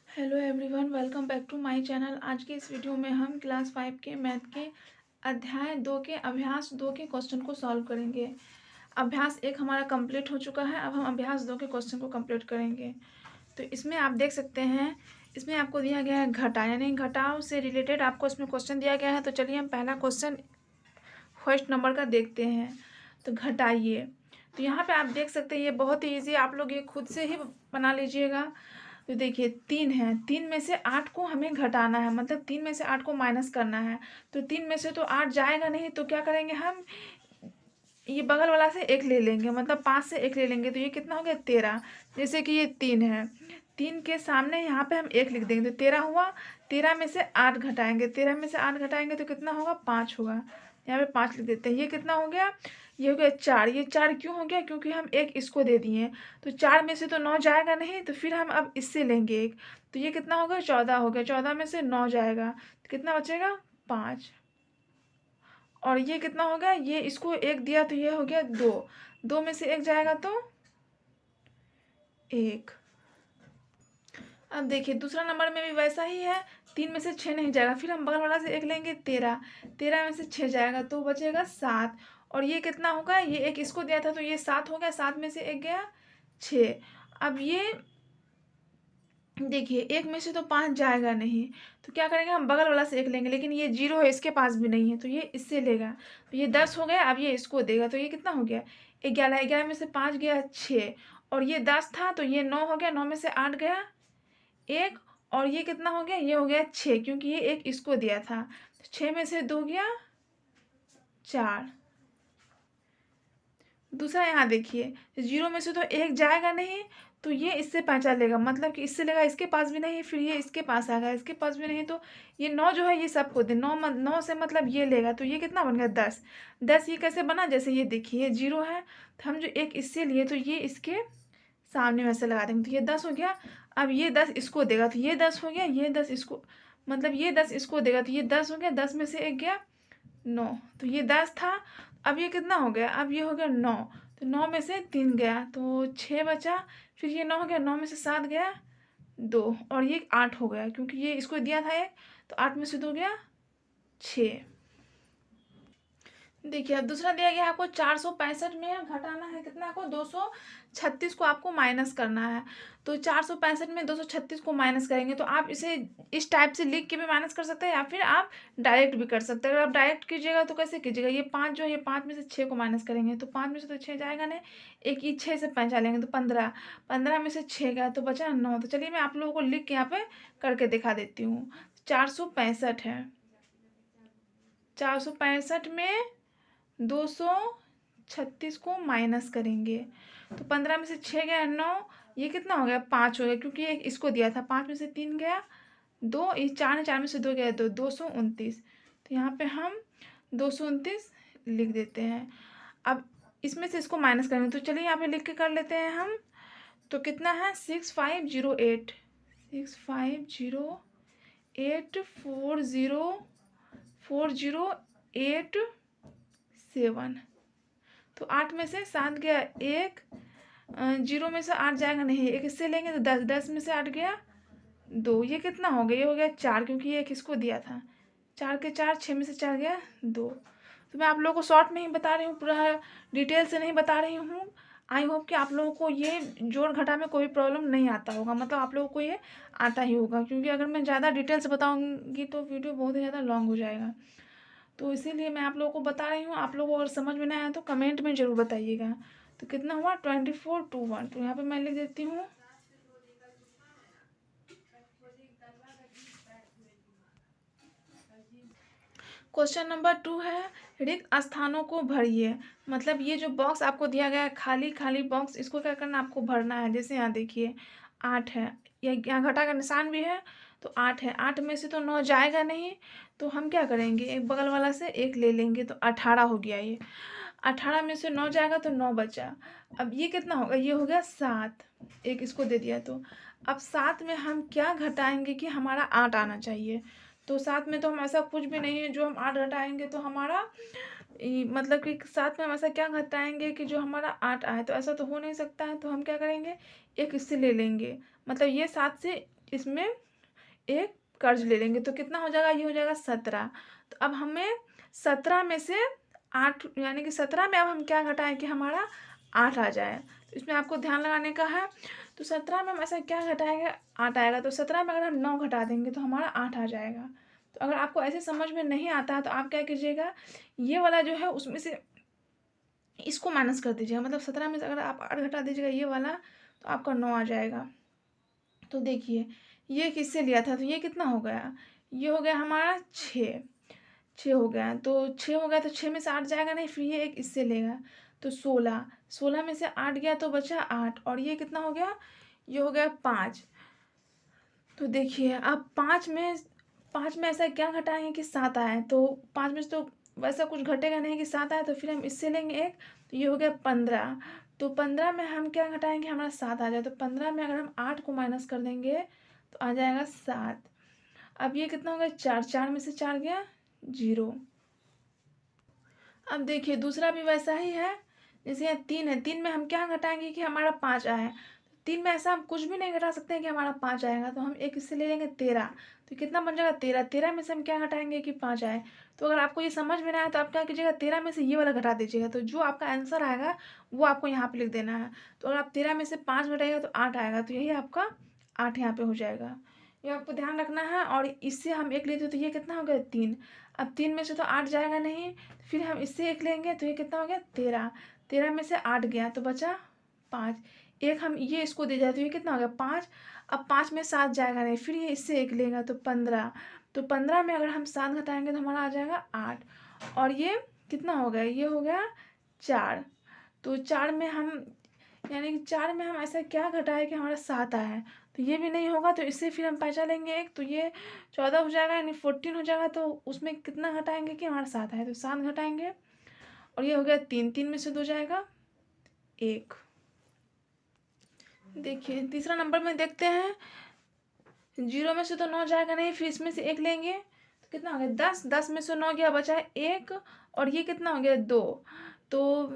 Hello everyone, welcome back to my channel. आज के इस वीडियो में हम क्लास 5 के मैथ के अध्याय 2 के अभ्यास 2 के क्वेश्चन को सॉल्व करेंगे। अभ्यास 1 हमारा कंप्लीट हो चुका है। अब हम अभ्यास 2 के क्वेश्चन को कंप्लीट करेंगे। तो इसमें आप देख सकते हैं, इसमें आपको दिया गया है घटा, यानी घटाव से रिलेटेड आपको इसमें क्वेश्चन दिया गया है। तो चलिए हम पहला क्वेश्चन फर्स्ट नंबर का देखते हैं। तो घटाइए। तो यहाँ पे आप देख सकते हैं, ये बहुत ही ईजी, आप लोग ये खुद से ही बना लीजिएगा। तो देखिए 3 है, 3 में से 8 को हमें घटाना है, मतलब 3 में से 8 को माइनस करना है। तो 3 में से तो 8 जाएगा नहीं, तो क्या करेंगे हम, ये बगल वाला से 1 ले लेंगे, मतलब 5 से 1 ले लेंगे। तो ये कितना हो गया 13। जैसे कि ये 3 है, 3 के सामने यहाँ पे हम 1 लिख देंगे तो 13 हुआ। 13 में से 8 घटाएंगे, 13 में से 8 घटाएंगे तो कितना होगा 5 होगा। यहाँ पे 5 लिख देते हैं। ये कितना हो गया, ये हो गया 4। ये 4 क्यों हो गया, क्योंकि हम 1 इसको दे दिए। तो 4 में से तो 9 जाएगा नहीं, तो फिर हम अब इससे लेंगे 1। तो ये कितना हो गया 14 हो गया। 14 में से 9 जाएगा तो कितना बचेगा 5। और ये कितना हो गया, ये इसको 1 दिया तो ये हो गया 2। 2 में से 1 जाएगा तो 1। अब देखिए दूसरा नंबर में भी वैसा ही है। 3 में से 6 नहीं जाएगा, फिर हम बगल वाला से 1 लेंगे 13। 13 में से 6 जाएगा तो बचेगा 7। और ये कितना होगा, ये 1 इसको दिया था तो ये 7 हो गया। 7 में से 1 गया 6। अब ये देखिए 1 में से तो 5 जाएगा नहीं, तो क्या करेंगे हम बगल वाला से 1 लेंगे, लेकिन ये 0 है, इसके पास भी नहीं है, तो ये इससे लेगा। तो ये 10 हो गया। अब ये इसको देगा तो ये कितना हो गया 11। 11 में से 5 गया 6। और ये 10 था तो ये 9 हो गया। 9 में से 8 गया 1। और ये कितना हो गया, ये हो गया 6, क्योंकि ये 1 इसको दिया था। 6 में से 2 गया 4। दूसरा यहाँ देखिए, 0 में से तो 1 जाएगा नहीं, तो ये इससे पहचान लेगा, मतलब कि इससे लेगा, इसके पास भी नहीं, फिर ये इसके पास आ गया, इसके पास भी नहीं, तो ये 9 जो है ये सबको दे। 9 से मतलब ये लेगा, तो ये कितना बन गया 10। 10 ये कैसे बना, जैसे ये देखिए ये 0 है, तो हम जो 1 इससे लिए तो ये इसके सामने में से लगा देंगे, तो ये 10 हो गया। अब ये 10 इसको देगा तो ये 10 हो गया। ये 10 इसको, मतलब ये 10 इसको देगा तो ये 10 हो गया। 10 में से 1 गया 9, तो ये 10 था। अब ये कितना हो गया, अब ये हो गया 9। तो 9 में से 3 गया तो 6 बचा। फिर ये 9 हो गया। 9 में से 7 गया 2। और ये 8 हो गया, क्योंकि ये इसको दिया था 1, तो 8 में से 2 गया 6। देखिए अब दूसरा दिया गया है आपको 465 में घटाना है कितना को 236 को आपको माइनस करना है। तो 465 में 236 को माइनस करेंगे तो आप इसे इस टाइप से लिख के भी माइनस कर सकते हैं, या फिर आप डायरेक्ट भी कर सकते हैं। अगर आप डायरेक्ट कीजिएगा तो कैसे कीजिएगा, ये 5 जो है, ये 5 में से 6 को माइनस करेंगे तो 5 में से तो 6 जाएगा नहीं, एक ये 6 से पहचान लेंगे तो 15। 15 में से 6 गया तो बचा 9। तो चलिए मैं आप लोगों को लिख के यहाँ पे करके दिखा देती हूँ। 465 है, 465 में 236 को माइनस करेंगे तो 15 में से 6 गया 9। ये कितना हो गया 5 हो गया, क्योंकि एक इसको दिया था। 5 में से 3 गया 2, ये 4 4 में से 2 गया 2, 229। तो यहाँ पे हम 229 लिख देते हैं। अब इसमें से इसको माइनस करेंगे तो चलिए यहाँ पे लिख के कर लेते हैं हम। तो कितना है 6508, 6508 4087। तो 8 में से 7 गया 1, 0 में से 8 जाएगा नहीं, 1 इससे लेंगे तो 10। 10 में से 8 गया 2। ये कितना हो गया, ये हो गया 4, क्योंकि ये 1 इसको दिया था। 4 के 4, 6 में से 4 गया 2। तो मैं आप लोगों को शॉर्ट में ही बता रही हूँ, पूरा डिटेल से नहीं बता रही हूँ। आई होप कि आप लोगों को ये जोड़ घटा में कोई प्रॉब्लम नहीं आता होगा, मतलब आप लोगों को ये आता ही होगा, क्योंकि अगर मैं ज़्यादा डिटेल से बताऊँगी तो वीडियो बहुत ही ज़्यादा लॉन्ग हो जाएगा। तो इसीलिए मैं आप लोगों को बता रही हूँ। आप लोगों को अगर समझ में ना आया तो कमेंट में ज़रूर बताइएगा। तो कितना हुआ 2421। तो यहाँ पे मैं लिख देती हूँ। क्वेश्चन नंबर 2 है, रिक्त स्थानों को भरिए। मतलब ये जो बॉक्स आपको दिया गया है, खाली खाली बॉक्स, इसको क्या करना आपको भरना है। जैसे यहाँ देखिए 8 है, यहाँ घटा का निशान भी है, तो 8 है। 8 में से तो 9 जाएगा नहीं, तो हम क्या करेंगे, एक बगल वाला से 1 ले लेंगे तो 18 हो गया। ये 18 में से 9 जाएगा तो 9 बचा। अब ये कितना होगा, ये हो गया 7, एक इसको दे दिया। तो अब 7 में हम क्या घटाएंगे कि हमारा 8 आना चाहिए। तो 7 में तो हम ऐसा कुछ भी नहीं है जो हम 8 घटाएंगे तो हमारा मतलब कि 7 में हम ऐसा क्या घटाएंगे कि जो हमारा 8 आए, तो ऐसा तो हो नहीं सकता है। तो हम क्या करेंगे, एक इससे ले लेंगे, मतलब ये 7 से इसमें एक कर्ज ले लेंगे तो कितना हो जाएगा, ये हो जाएगा 17। तो अब हमें 17 में से 8 यानी कि 17 में अब हम क्या घटाएं कि हमारा 8 आ जाए। तो इसमें आपको ध्यान लगाने का है। तो 17 में हम ऐसा क्या घटाएंगे, 8 आएगा। तो 17 में अगर हम 9 घटा देंगे तो हमारा 8 आ जाएगा। तो अगर आपको ऐसे समझ में नहीं आता है तो आप क्या कीजिएगा, ये वाला जो है उसमें से इसको माइनस कर दीजिएगा। मतलब 17 में से अगर आप 8 घटा दीजिएगा ये वाला तो आपका 9 आ जाएगा। तो देखिए ये किससे लिया था, तो ये कितना हो गया, ये हो गया हमारा 6 हो गया। तो 6 हो गया तो 6 में से 8 जाएगा नहीं, फिर ये एक इससे लेगा तो 16 में से 8 गया तो बचा 8। और ये कितना हो गया, ये हो गया 5। तो देखिए अब 5 में ऐसा क्या घटाएंगे कि 7 आए। तो 5 में से तो वैसा कुछ घटेगा नहीं कि 7 आए, तो फिर हम इससे लेंगे एक। तो ये हो गया 15। तो 15 में हम क्या घटाएंगे, हमारा 7 आ जाए। तो 15 में अगर हम 8 को माइनस कर देंगे तो आ जाएगा 7। अब ये कितना हो गया, 4 में से 4 गया 0। अब देखिए दूसरा भी वैसा ही है। जैसे यहाँ 3 है, 3 में हम क्या घटाएंगे कि हमारा 5 आए। 3 में ऐसा हम कुछ भी नहीं घटा सकते हैं कि हमारा 5 आएगा। तो हम एक इससे ले लेंगे 13। तो कितना बन जाएगा 13। 13 में से हम क्या घटाएंगे कि 5 आए। तो अगर आपको ये समझ में ना आए तो आप क्या कीजिएगा, 13 में से ये वाला घटा दीजिएगा। तो जो आपका आंसर आएगा वो आपको यहाँ पे लिख देना है। तो अगर आप 13 में से 5 घटाइएगा तो 8 आएगा। तो यही आपका 8 यहाँ पे हो जाएगा। ये आपको ध्यान रखना है। और इससे हम एक लेते तो ये कितना हो गया 3। अब 3 में से तो 8 जाएगा नहीं, फिर हम इससे एक लेंगे तो ये कितना हो गया 13। 13 में से 8 गया तो बचा 5। एक हम ये इसको दे जाए तो ये कितना हो गया 5। अब 5 में 7 जाएगा नहीं, फिर ये इससे एक लेगा तो 15। तो 15 में अगर हम 7 घटाएंगे तो हमारा आ जाएगा 8। और ये कितना हो गया, ये हो गया 4। तो 4 में हम यानी कि 4 में हम ऐसा क्या घटाए कि हमारा 7 आया है। तो ये भी नहीं होगा, तो इससे फिर हम पहचान लेंगे एक। तो ये 14 हो जाएगा यानी 14 हो जाएगा। तो उसमें कितना घटाएंगे कि हमारा 7 है, तो 7 घटाएंगे। और ये हो गया 3। 3 में से 2 जाएगा 1। देखिए तीसरा नंबर में देखते हैं। 0 में से तो 9 जाएगा नहीं, फिर इसमें से 1 लेंगे तो कितना हो गया 10। 10 में से 9 गया बचा है 1। और ये कितना हो गया 2। तो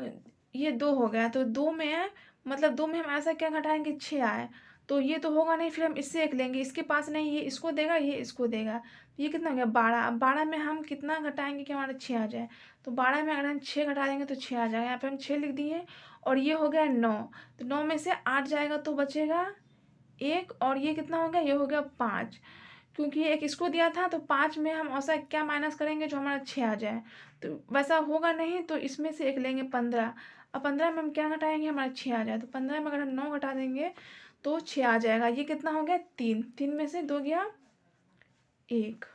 ये 2 हो गया। तो 2 में मतलब 2 में हम ऐसा क्या घटाएंगे 6 आए। तो ये तो होगा नहीं, फिर हम इससे एक लेंगे। इसके पास नहीं, ये इसको देगा ये इसको देगा। तो ये कितना हो गया 12। अब 12 में हम कितना घटाएंगे कि हमारा 6 आ जाए। तो 12 में अगर हम 6 घटा देंगे तो 6 आ जाएगा। यहाँ पे हम 6 लिख दिए। और ये हो गया 9। तो 9 में से 8 जाएगा तो बचेगा 1। और ये कितना हो गया, ये हो गया 5। क्योंकि ये एक इसको दिया था तो 5 में हम ऐसा क्या माइनस करेंगे जो हमारा 6 आ जाए। तो वैसा होगा नहीं, तो इसमें से एक लेंगे 15। अब 15 में हम क्या घटाएंगे, हमारा 6 आ जाए। तो 15 में अगर हम 9 घटा देंगे तो 6 आ जाएगा। ये कितना हो गया 3। 3 में से 2 गया 1।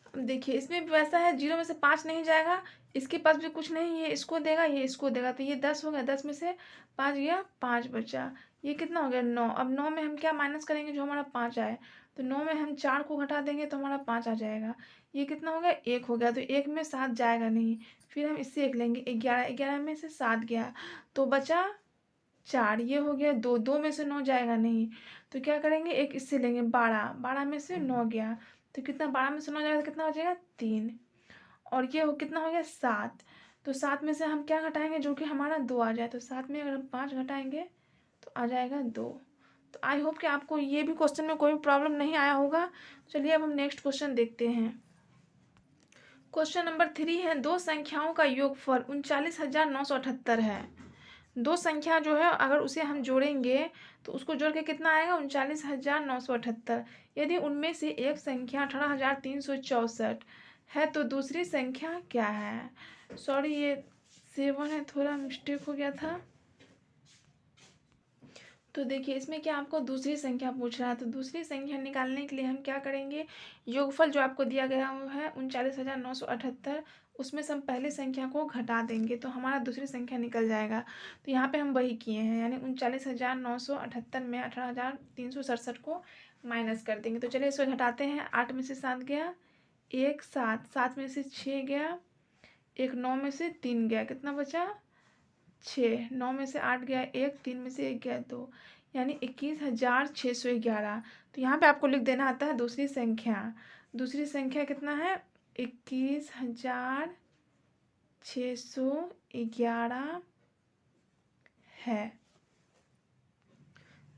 अब देखिए इसमें भी वैसा है, 0 में से 5 नहीं जाएगा। इसके पास भी कुछ नहीं, ये इसको देगा ये इसको देगा। तो ये 10 हो गया। 10 में से 5 गया 5 बचा। ये कितना हो गया 9। अब 9 में हम क्या माइनस करेंगे जो हमारा 5 आए। तो 9 में हम 4 को घटा देंगे तो हमारा 5 आ जाएगा। ये कितना हो गया 1 हो गया। तो 1 में 7 जाएगा नहीं, फिर हम इससे एक लेंगे 11। 11 में से 7 गया तो बचा 4। ये हो गया 2। 2 में से 9 जाएगा नहीं, तो क्या करेंगे एक इससे लेंगे 12। 12 में से 9 गया तो कितना, 12 में से 9 जाएगा तो कितना हो जाएगा 3। और ये हो कितना हो गया 7। तो 7 में से हम क्या घटाएंगे जो कि हमारा 2 आ जाए। तो 7 में अगर हम 5 घटाएंगे तो आ जाएगा 2। तो आई होप कि आपको ये भी क्वेश्चन में कोई प्रॉब्लम नहीं आया होगा। चलिए अब हम नेक्स्ट क्वेश्चन देखते हैं। क्वेश्चन नंबर 3 है, दो संख्याओं का योगफल 39,978 है। दो संख्या जो है अगर उसे हम जोड़ेंगे तो उसको जोड़ के कितना आएगा 39,978। यदि उनमें से एक संख्या 18,364 है तो दूसरी संख्या क्या है। सॉरी ये 7 है, थोड़ा मिस्टेक हो गया था। तो देखिए इसमें क्या आपको दूसरी संख्या पूछ रहा है। तो दूसरी संख्या निकालने के लिए हम क्या करेंगे, योगफल जो आपको दिया गया है 39,978, उसमें से हम पहली संख्या को घटा देंगे तो हमारा दूसरी संख्या निकल जाएगा। तो यहाँ पे हम वही किए हैं, यानी 39,978 में 18,367 को माइनस कर देंगे। तो चलिए इसको घटाते हैं। 8 में से 7 गया 1, 7। 7 में से 6 गया 1, 9 में से 3 गया, कितना बचा 6। 9 में से 8 गया 1, 3 में से 1 गया 2, यानी 21,611। तो यहाँ पे आपको लिख देना आता है दूसरी संख्या। दूसरी संख्या कितना है 21,611 है।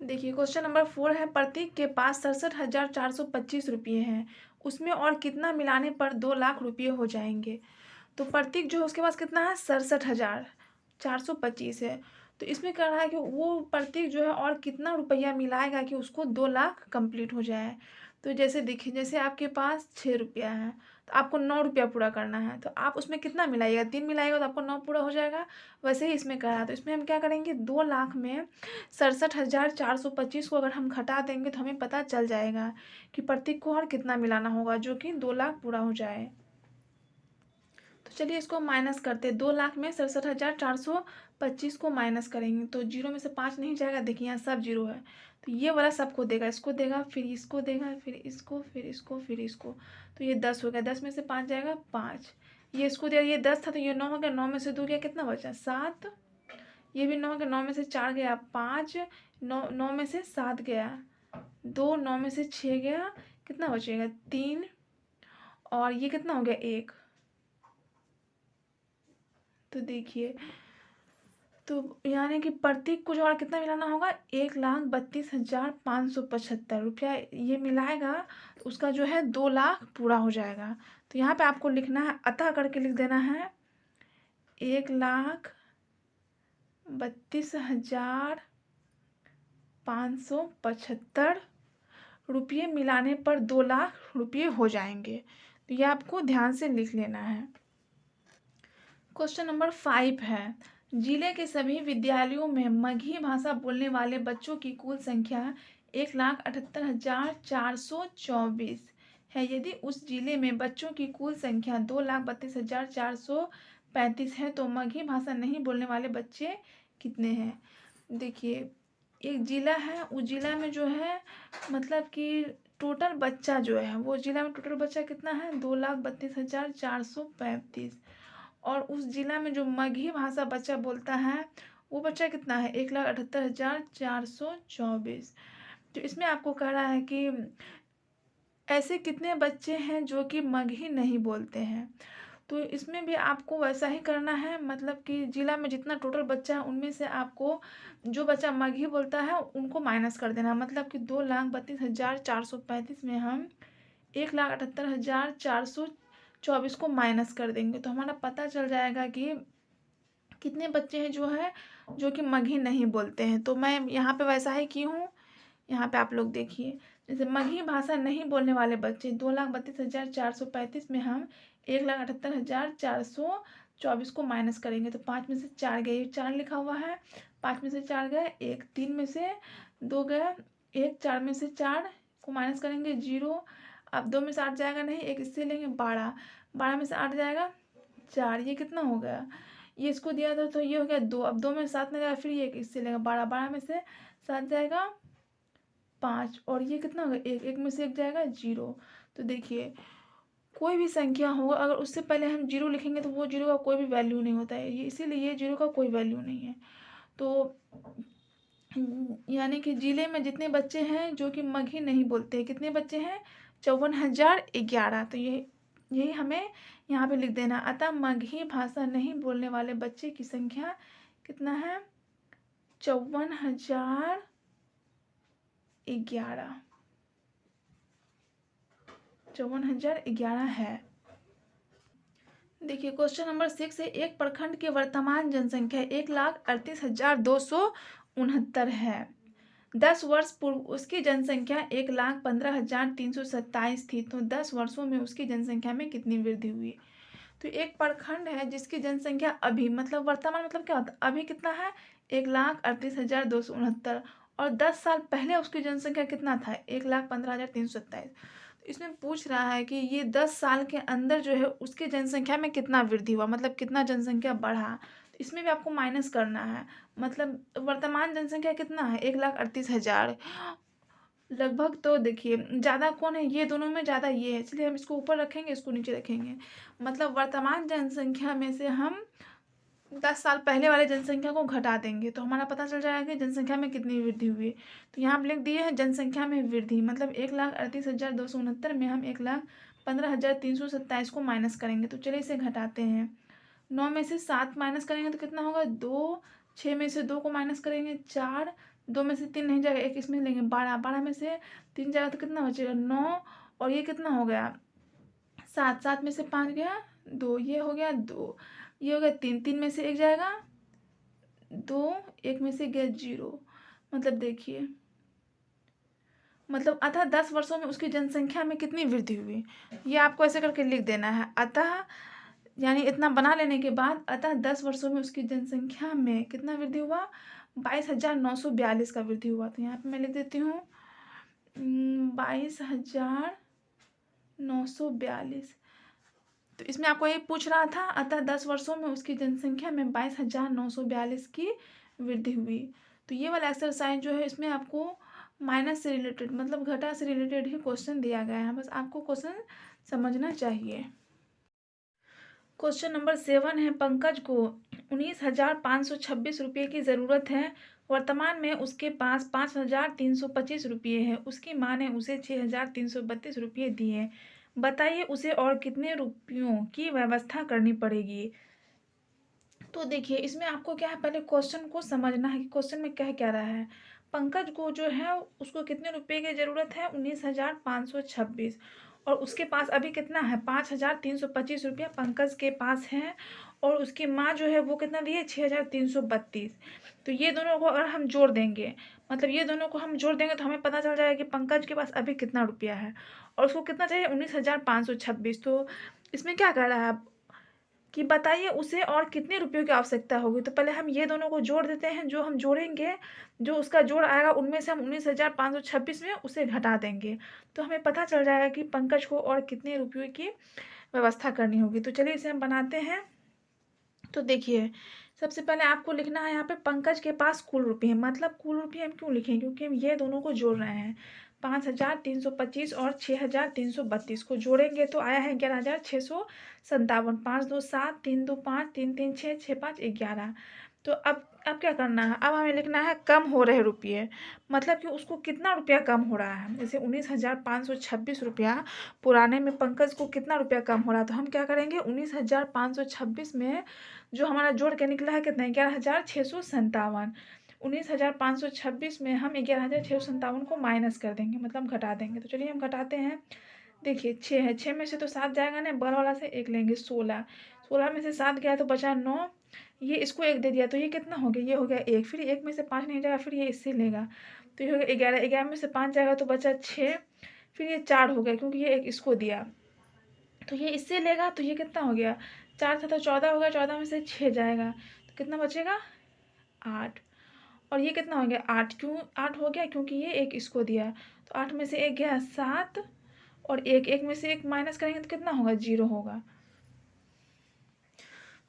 देखिए क्वेश्चन नंबर 4 है, प्रतीक के पास 67,425 रुपये हैं, उसमें और कितना मिलाने पर 2 लाख रुपये हो जाएंगे। तो प्रतीक जो है उसके पास कितना है, 67,425 है। तो इसमें कह रहा है कि वो प्रतीक जो है और कितना रुपया मिलाएगा कि उसको 2 लाख कंप्लीट हो जाए। तो जैसे देखिए, जैसे आपके पास 6 रुपया है तो आपको 9 रुपया पूरा करना है, तो आप उसमें कितना मिलाइएगा, 3 मिलाइएगा तो आपको 9 पूरा हो जाएगा। वैसे ही इसमें कहा है, तो इसमें हम क्या करेंगे, 2 लाख में 67,425 को अगर हम घटा देंगे तो हमें पता चल जाएगा कि प्रतीक को और कितना मिलाना होगा जो कि 2 लाख पूरा हो जाए। तो चलिए इसको माइनस करते हैं। 2 लाख में 67,425 को माइनस करेंगे तो 0 में से 5 नहीं जाएगा। देखिए यहाँ सब 0 है, तो ये वाला सबको देगा, इसको देगा, फिर इसको देगा, फिर इसको, फिर इसको, फिर इसको। तो ये 10 हो गया, 10 में से 5 जाएगा 5। ये इसको दिया, ये 10 था तो ये 9 हो गया, 9 में से 2 गया, कितना बचा 7। ये भी 9 हो गया, 9 में से 4 गया 5, 9 में से 7 गया 2, 9 में से 6 गया, कितना बचेगा 3, और ये कितना हो गया 1। तो देखिए, तो यानी कि प्रतीक को जो और कितना मिलाना होगा, 1,32,575 रुपया ये मिलाएगा तो उसका जो है 2 लाख पूरा हो जाएगा। तो यहाँ पे आपको लिखना है, अतः करके लिख देना है 1,32,575 रुपये मिलाने पर 2 लाख रुपये हो जाएंगे। तो ये आपको ध्यान से लिख लेना है। क्वेश्चन नंबर 5 है, जिले के सभी विद्यालयों में मगही भाषा बोलने वाले बच्चों की कुल संख्या 1,78,424 है। यदि उस जिले में बच्चों की कुल संख्या 2,32,435 है तो मगही भाषा नहीं बोलने वाले बच्चे कितने हैं। देखिए, एक ज़िला है, उस ज़िला में जो है मतलब कि टोटल बच्चा जो है, वो ज़िला में टोटल बच्चा कितना है, 2,32,435। और उस ज़िला में जो मगही भाषा बच्चा बोलता है वो बच्चा कितना है, 1,78,424। तो इसमें आपको कह रहा है कि ऐसे कितने बच्चे हैं जो कि मगही नहीं बोलते हैं। तो इसमें भी आपको वैसा ही करना है, मतलब कि ज़िला में जितना टोटल बच्चा है उनमें से आपको जो बच्चा मगही बोलता है उनको माइनस कर देना। मतलब कि 2,32,435 में हम 1,78,424 को माइनस कर देंगे तो हमारा पता चल जाएगा कि कितने बच्चे हैं जो है जो कि मगही नहीं बोलते हैं। तो मैं यहाँ पे वैसा ही की हूँ। यहाँ पे आप लोग देखिए, जैसे मगही भाषा नहीं बोलने वाले बच्चे 2,32,435 में हम 1,78,424 को माइनस करेंगे तो 5 में से 4 गए, ये 4 लिखा हुआ है, 5 में से 4 गए 1, 3 में से 2 गया 1, 4 में से 4 को माइनस करेंगे 0। अब 2 में से 8 जाएगा नहीं, एक इससे लेंगे 12, 12 में से 8 जाएगा 4, ये कितना हो गया, ये इसको दिया था तो ये हो गया 2। अब 2 में 7 नहीं जाएगा, फिर ये इससे लेगा 12, 12 में से 7 जाएगा 5, और ये कितना होगा 1, 1 में से 1 जाएगा 0। तो देखिए, कोई भी संख्या हो अगर उससे पहले हम 0 लिखेंगे तो वो 0 का कोई भी वैल्यू नहीं होता है, ये इसीलिए ये 0 का कोई वैल्यू नहीं है। तो यानी कि जिले में जितने बच्चे हैं जो कि मगही नहीं बोलते हैं, कितने बच्चे हैं, 54,011। तो यही हमें यहाँ पे लिख देना। अतः मगही भाषा नहीं बोलने वाले बच्चे की संख्या कितना है, 54,011। 54,011 है। देखिए क्वेश्चन नंबर 6 है, एक प्रखंड की वर्तमान जनसंख्या 1,38,269 है। 10 वर्ष पूर्व उसकी जनसंख्या 1,15,327 थी, तो 10 वर्षों में उसकी जनसंख्या में कितनी वृद्धि हुई। तो एक प्रखंड है जिसकी जनसंख्या अभी, मतलब वर्तमान मतलब क्या होता है, अभी कितना है 1,38,269, और 10 साल पहले उसकी जनसंख्या कितना था, 1,15,327। इसमें पूछ रहा है कि ये 10 साल के अंदर जो है उसकी जनसंख्या में कितना वृद्धि हुआ, मतलब कितना जनसंख्या बढ़ा। तो इसमें भी आपको माइनस करना है, मतलब वर्तमान जनसंख्या कितना है 1,38,000 लगभग। तो देखिए ज़्यादा कौन है, ये दोनों में ज़्यादा ये है, इसलिए हम इसको ऊपर रखेंगे, इसको नीचे रखेंगे। मतलब वर्तमान जनसंख्या में से हम 10 साल पहले वाले जनसंख्या को घटा देंगे तो हमारा पता चल जाएगा कि जनसंख्या में कितनी वृद्धि हुई। तो यहाँ हम लिख दिए हैं जनसंख्या में वृद्धि, मतलब 1,38,269 में हम 1,15,327 को माइनस करेंगे। तो चलिए इसे घटाते हैं। 9 में से 7 माइनस करेंगे तो कितना होगा 2, 6 में से 2 को माइनस करेंगे 4, 2 में से 3 नहीं जाएगा, 1 इसमें लेंगे 12, 12 में से 3 जाएगा तो कितना बचेगा 9, और ये कितना हो गया 7, 7 में से 5 गया 2, ये हो गया 2, ये हो गया 3, 3 में से 1 जाएगा 2, 1 में से गया 0। मतलब देखिए, मतलब अतः 10 वर्षों में उसकी जनसंख्या में कितनी वृद्धि हुई, ये आपको ऐसे करके लिख देना है। अतः यानी इतना बना लेने के बाद अतः 10 वर्षों में उसकी जनसंख्या में कितना वृद्धि हुआ, 22,942 का वृद्धि हुआ। तो यहाँ पे मैं लिख देती हूँ 22,942। तो इसमें आपको ये पूछ रहा था, अतः 10 वर्षों में उसकी जनसंख्या में 22,942 की वृद्धि हुई। तो ये वाला एक्सरसाइज जो है इसमें आपको माइनस से रिलेटेड, मतलब घटा से रिलेटेड ही क्वेश्चन दिया गया है, बस आपको क्वेश्चन समझना चाहिए। क्वेश्चन नंबर 7 है, पंकज को 19,526 रुपये की ज़रूरत है। वर्तमान में उसके पास 5,325 रुपये है। उसकी माँ ने उसे 6,332 रुपये दिए। बताइए उसे और कितने रुपयों की व्यवस्था करनी पड़ेगी। तो देखिए, इसमें आपको क्या है, पहले क्वेश्चन को समझना है कि क्वेश्चन में कह क्या रहा है। पंकज को जो है उसको कितने रुपए की ज़रूरत है, 19,526, और उसके पास अभी कितना है 5,325 रुपया पंकज के पास है, और उसकी माँ जो है वो कितना दी है 6,332। तो ये दोनों को अगर हम जोड़ देंगे, मतलब ये दोनों को हम जोड़ देंगे तो हमें पता चल जाएगा कि पंकज के पास अभी कितना रुपया है, और उसको कितना चाहिए 19,526। तो इसमें क्या कर रहा है कि बताइए उसे और कितने रुपयों की आवश्यकता होगी। तो पहले हम ये दोनों को जोड़ देते हैं, जो हम जोड़ेंगे, जो उसका जोड़ आएगा उनमें से हम 19,526 में उसे घटा देंगे, तो हमें पता चल जाएगा कि पंकज को और कितने रुपयों की व्यवस्था करनी होगी। तो चलिए इसे हम बनाते हैं। तो देखिए, सबसे पहले आपको लिखना है यहाँ पे पंकज के पास कुल रुपये, मतलब कुल रुपये हम क्यों लिखें, क्योंकि हम ये दोनों को जोड़ रहे हैं। 5,325 और 6,332 को जोड़ेंगे तो आया है 11,657। 5 2 7, 3 2 5, 3 3 6, 6 5 11। तो अब क्या करना है, अब हमें लिखना है कम हो रहे रुपये, मतलब कि उसको कितना रुपया कम हो रहा है। जैसे 19,526 रुपया पुराने में पंकज को कितना रुपया कम हो रहा है, तो हम क्या करेंगे 19,526 में जो हमारा जोड़ के निकला है कितना, 11,657। 19,526 में हम 11,657 को माइनस कर देंगे, मतलब घटा देंगे। तो चलिए हम घटाते हैं। देखिए 6 है, 6 में से तो 7 जाएगा ना, बगल वाला से 1 लेंगे 16, 16 में से 7 गया तो बचा 9, ये इसको 1 दे दिया तो ये कितना हो गया, ये हो गया 1, फिर 1 में से 5 नहीं जाएगा, फिर ये इससे लेगा तो ये हो गया 11, 11 में से 5 जाएगा तो बचा 6, फिर ये 4 हो गया क्योंकि ये 1 इसको दिया, तो ये इससे लेगा तो ये कितना हो गया, 4 था तो 14 हो गया, 14 में से 6 जाएगा तो कितना बचेगा 8, और ये कितना हो गया 8, क्यों 8 हो गया, क्योंकि ये 1 इसको दिया, तो 8 में से 1 गया 7, और 1 में से 1 माइनस करेंगे तो कितना होगा 0 होगा।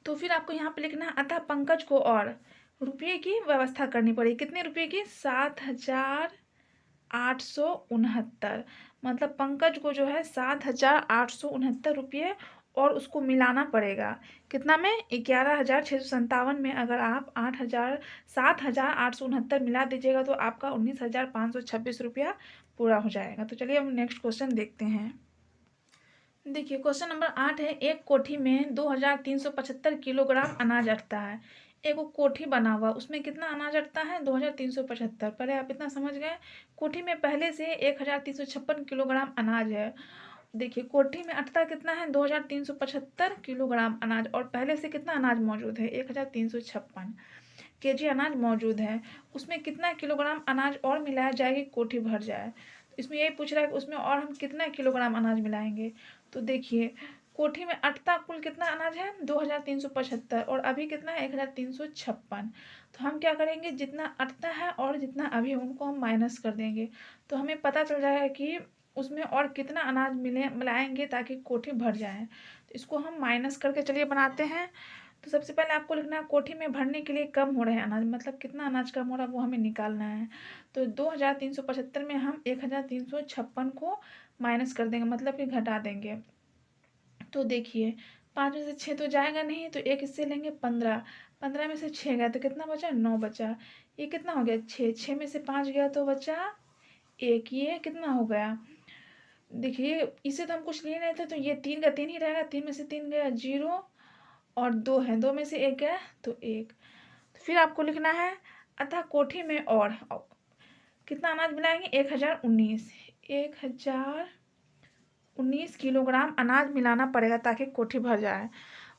तो फिर आपको यहाँ पे लिखना है अतः पंकज को और रुपये की व्यवस्था करनी पड़ेगी, कितने रुपये की, 7,869, मतलब पंकज को जो है 7,869 रुपये और उसको मिलाना पड़ेगा, कितना में 11,657 में अगर आप 7,869 मिला दीजिएगा तो आपका 19,526 रुपया पूरा हो जाएगा। तो चलिए हम नेक्स्ट क्वेश्चन देखते हैं। देखिए क्वेश्चन नंबर 8 है, एक कोठी में 2,375 किलोग्राम अनाज अटता है। एक वो कोठी बना हुआ, उसमें कितना अनाज अटता है 2,375। पहले आप इतना समझ गए, कोठी में पहले से 1,356 किलोग्राम अनाज है। देखिए कोठी में अटता कितना है 2,375 किलोग्राम अनाज, और पहले से कितना अनाज मौजूद है 1,356 केजी अनाज मौजूद है। उसमें कितना किलोग्राम अनाज और मिलाया जाए कि कोठी भर जाए। तो इसमें यही पूछ रहा है कि उसमें और हम कितना किलोग्राम अनाज मिलाएंगे। तो देखिए कोठी में अटता कुल कितना अनाज है 2,375, और अभी कितना है 1,356। तो हम क्या करेंगे, जितना अटता है और जितना अभी उनको हम माइनस कर देंगे, तो हमें पता चल जाएगा कि उसमें और कितना अनाज मिलाएंगे ताकि कोठी भर जाए। तो इसको हम माइनस करके चलिए बनाते हैं। तो सबसे पहले आपको लिखना है कोठी में भरने के लिए कम हो रहे हैं अनाज, मतलब कितना अनाज कम हो रहा है वो हमें निकालना है। तो 2,375 में हम 1,356 को माइनस कर देंगे, मतलब कि घटा देंगे। तो देखिए 5 में से 6 तो जाएगा नहीं, तो 1 इससे लेंगे 15, 15 में से 6 गया तो कितना बचा 9 बचा, ये कितना हो गया 6, 6 में से 5 गया तो बचा 1, ये कितना हो गया। देखिए इसे तो हम कुछ लिए नहीं थे, तो ये 3 का 3 ही रहेगा, 3 में से 3 गया 0, और 2 है, 2 में से 1 गया तो 1। तो फिर आपको लिखना है अतः कोठी में और कितना अनाज मिलाएंगे? 1019 किलोग्राम अनाज मिलाना पड़ेगा ताकि कोठी भर जाए।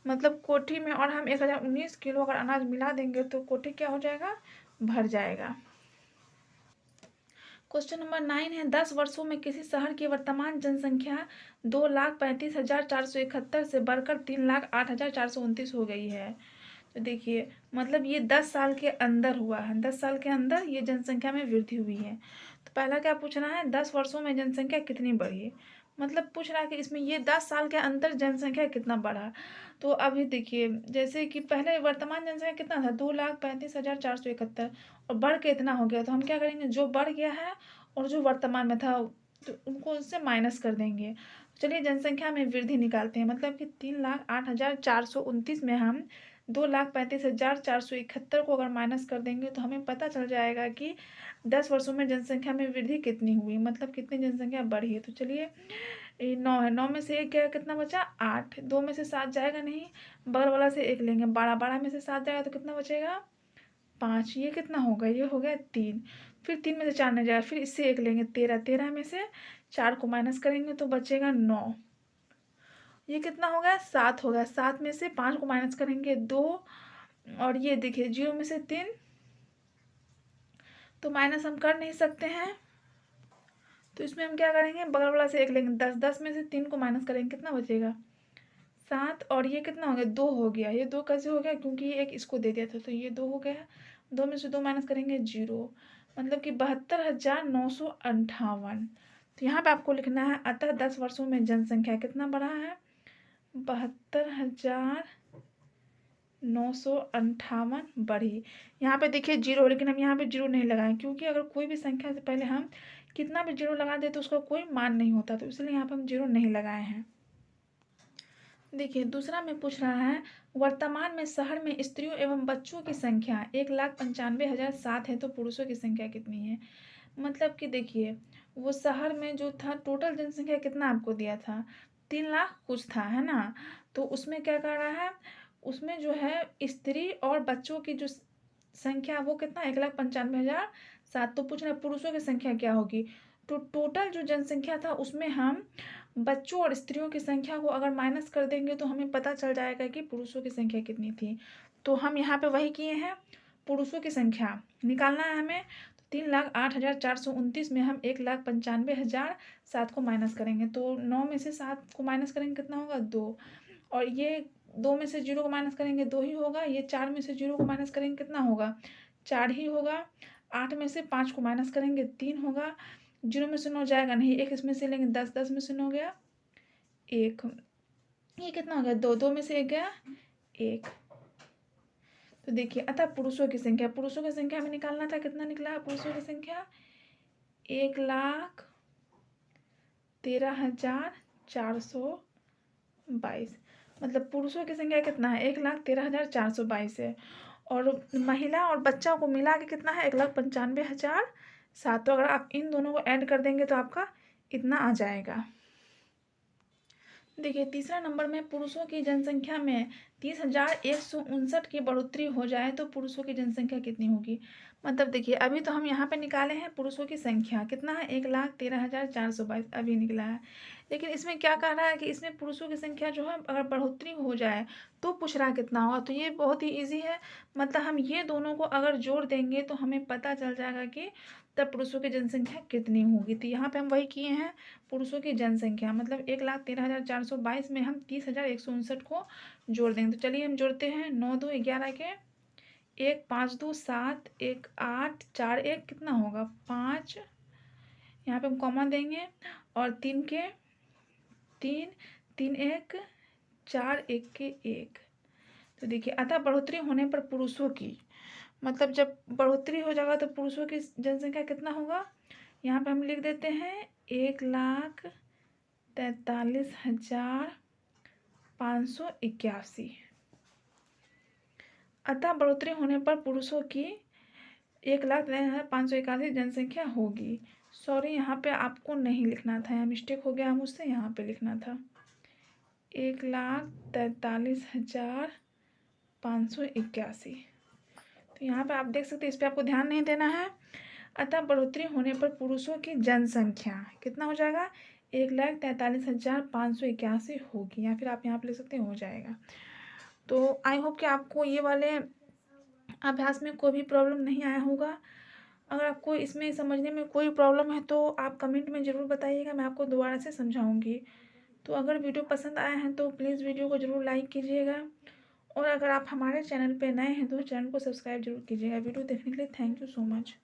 मतलब कोठी में और हम 1019 किलो अगर अनाज मिला देंगे तो कोठी क्या हो जाएगा? भर जाएगा। क्वेश्चन नंबर 9 है, 10 वर्षों में किसी शहर की वर्तमान जनसंख्या 2,35,471 से बढ़कर 3,08,429 हो गई है। तो देखिए मतलब ये 10 साल के अंदर हुआ है, 10 साल के अंदर ये जनसंख्या में वृद्धि हुई है। तो पहला क्या पूछना है? 10 वर्षों में जनसंख्या कितनी बढ़ी, मतलब पूछ रहा है कि इसमें ये 10 साल के अंदर जनसंख्या कितना बढ़ा। तो अभी देखिए जैसे कि पहले वर्तमान जनसंख्या कितना था? 2,35,471 और बढ़ के इतना हो गया। तो हम क्या करेंगे? जो बढ़ गया है और जो वर्तमान में था तो उनको उससे माइनस कर देंगे। चलिए जनसंख्या में वृद्धि निकालते हैं। मतलब कि 3,08,429 में हम 2,35,471 को अगर माइनस कर देंगे तो हमें पता चल जाएगा कि 10 वर्षों में जनसंख्या में वृद्धि कितनी हुई, मतलब कितनी जनसंख्या बढ़ी है। तो चलिए ये 9 है, 9 में से एक गया, कितना बचा? 8। 2 में से 7 जाएगा नहीं, बगल वाला से 1 लेंगे। 12, 12 में से 7 जाएगा तो कितना बचेगा? 5। ये कितना होगा? ये हो गया 3। फिर 3 में से 4 नहीं जाएगा, फिर इससे 1 लेंगे। 13, 13 में से 4 को माइनस करेंगे तो बचेगा 9। ये कितना हो गया? 7 हो गया। 7 में से 5 को माइनस करेंगे 2, और ये देखिए 0 में से 3, तो माइनस हम कर नहीं सकते हैं। तो इसमें हम क्या करेंगे? बगल वाला से 1 लेंगे। 10, 10 में से 3 को माइनस करेंगे, कितना बचेगा? 7। और ये कितना हो गया? 2 हो गया। ये 2 कैसे हो गया? क्योंकि ये एक इसको दे दिया था तो ये 2 हो गया। 2 में से 2 माइनस करेंगे 0, मतलब कि 72,958। तो यहाँ पे आपको लिखना है अतः 10 वर्षों में जनसंख्या कितना बढ़ा है? 72,958 बढ़ी। यहाँ पे देखिए 0, लेकिन हम यहाँ पे 0 नहीं लगाएं क्योंकि अगर कोई भी संख्या से पहले हम कितना भी 0 लगा दे तो उसका कोई मान नहीं होता, तो इसलिए यहाँ पे हम 0 नहीं लगाए हैं। देखिए दूसरा में पूछ रहा है, वर्तमान में शहर में स्त्रियों एवं बच्चों की संख्या 1,95,007 है तो पुरुषों की संख्या कितनी है? मतलब कि देखिए वो शहर में जो था टोटल जनसंख्या कितना आपको दिया था? 3 लाख कुछ था, है ना? तो उसमें क्या कर रहा है? उसमें जो है स्त्री और बच्चों की जो संख्या वो कितना? 1,95,007। तो पूछ रहा है पुरुषों की संख्या क्या होगी? तो टोटल जो जनसंख्या था उसमें हम बच्चों और स्त्रियों की संख्या को अगर माइनस कर देंगे तो हमें पता चल जाएगा कि पुरुषों की संख्या कितनी थी। तो हम यहाँ पे वही किए हैं, पुरुषों की संख्या निकालना है हमें। तो 3,08,429 में हम 1,95,007 को माइनस करेंगे तो 9 में से 7 को माइनस करेंगे, कितना होगा? 2। और ये 2 में से 0 को माइनस करेंगे 2 ही होगा। ये 4 में से 0 को माइनस करेंगे, कितना होगा? 4 ही होगा। 8 में से 5 को माइनस करेंगे 3 होगा। 0 में से 9 जाएगा नहीं, 1 इसमें से लेंगे 10, 10 में से 9 गया 1। ये कितना हो गया? 2, 2 में से 1 गया 1। तो देखिए अतः पुरुषों की संख्या, पुरुषों की संख्या हमें निकालना था, कितना निकला पुरुषों की संख्या? 1,13,422। मतलब पुरुषों की संख्या कितना है? 1,13,422 है। और महिला और बच्चा को मिला के कितना है? 1,95,007। तो अगर आप इन दोनों को ऐड कर देंगे तो आपका इतना आ जाएगा। देखिए तीसरा नंबर में पुरुषों की जनसंख्या में 30,159 की बढ़ोतरी हो जाए तो पुरुषों की जनसंख्या कितनी होगी? मतलब देखिए अभी तो हम यहाँ पे निकाले हैं पुरुषों की संख्या कितना है? 1,13,422 अभी निकला है। लेकिन इसमें क्या कह रहा है कि इसमें पुरुषों की संख्या जो है अगर बढ़ोतरी हो जाए तो पूछ रहा है कितना होगा। तो ये बहुत ही ईजी है, मतलब हम ये दोनों को अगर जोड़ देंगे तो हमें पता चल जाएगा कि तब पुरुषों की जनसंख्या कितनी होगी। तो यहाँ पे हम वही किए हैं, पुरुषों की जनसंख्या मतलब 1,13,422 में हम 30,159 को जोड़ देंगे। तो चलिए हम जोड़ते हैं। 9 2 11 के 1 5 2 7 1 8 4 1 कितना होगा? 5। यहाँ पे हम कॉमा देंगे और 3 के 3 3 1 4 1 के 1। तो देखिए अतः बढ़ोतरी होने पर पुरुषों की, मतलब जब बढ़ोतरी हो जाएगा तो पुरुषों की जनसंख्या कितना होगा? यहाँ पे हम लिख देते हैं 1,43,581। अतः बढ़ोतरी होने पर पुरुषों की 1,43,581 जनसंख्या होगी। सॉरी यहाँ पे आपको नहीं लिखना था, यहाँ मिस्टेक हो गया मुझसे, यहाँ पे लिखना था 1,43,581। तो यहाँ पे आप देख सकते हैं, इस पर आपको ध्यान नहीं देना है। अतः बढ़ोतरी होने पर पुरुषों की जनसंख्या कितना हो जाएगा, 1,43,581 होगी, या फिर आप यहाँ पे लिख सकते हैं हो जाएगा। तो आई होप कि आपको ये वाले अभ्यास में कोई भी प्रॉब्लम नहीं आया होगा। अगर आपको इसमें समझने में कोई प्रॉब्लम है तो आप कमेंट में ज़रूर बताइएगा, मैं आपको दोबारा से समझाऊंगी। तो अगर वीडियो पसंद आया है तो प्लीज़ वीडियो को ज़रूर लाइक कीजिएगा, और अगर आप हमारे चैनल पे नए हैं तो चैनल को सब्सक्राइब जरूर कीजिएगा। वीडियो देखने के लिए थैंक यू सो मच।